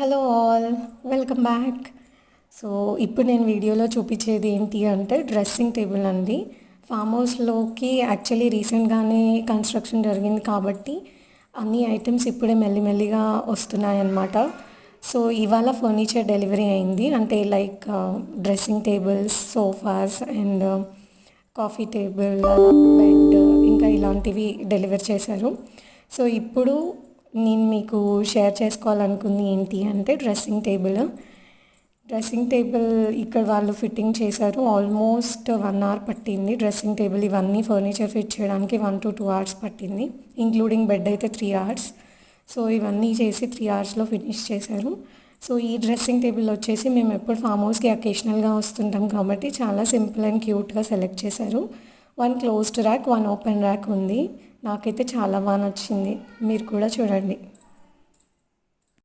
Hello all, welcome back. So ఇప్పుడు నేను వీడియోలో చూపించేది ఏంటి అంటే డ్రెస్సింగ్ టేబుల్ అండి. ఫామ్ హౌస్లోకి యాక్చువల్లీ రీసెంట్గానే కన్స్ట్రక్షన్ జరిగింది కాబట్టి అన్ని ఐటమ్స్ ఇప్పుడే మెల్లిమెల్లిగా వస్తున్నాయన్నమాట. సో ఇవాళ ఫర్నిచర్ డెలివరీ అయింది, అంటే like dressing tables, sofas and coffee table, bed ఇంకా ఇలాంటివి డెలివర్ చేశారు. సో ఇప్పుడు నేను మీకు షేర్ చేసుకోవాలనుకుంది ఏంటి అంటే డ్రెస్సింగ్ టేబుల్ ఇక్కడ వాళ్ళు ఫిట్టింగ్ చేశారు. ఆల్మోస్ట్ 1 అవర్ పట్టింది. డ్రెస్సింగ్ టేబుల్ ఇవన్నీ ఫర్నిచర్ ఫిట్ చేయడానికి 1 to 2 hours పట్టింది, ఇంక్లూడింగ్ బెడ్ అయితే 3 hours. సో ఇవన్నీ చేసి 3 hours ఫినిష్ చేశారు. సో ఈ డ్రెస్సింగ్ టేబుల్ వచ్చేసి మేము ఎప్పుడు ఫామ్ హౌస్కి అకేషనల్గా వస్తుంటాం కాబట్టి చాలా సింపుల్ అండ్ క్యూట్గా సెలెక్ట్ చేశారు. 1 క్లోజ్డ్ ర్యాక్, 1 ఓపెన్ ర్యాక్ ఉంది. నాకైతే చాలా బాగా నచ్చింది, మీరు కూడా చూడండి.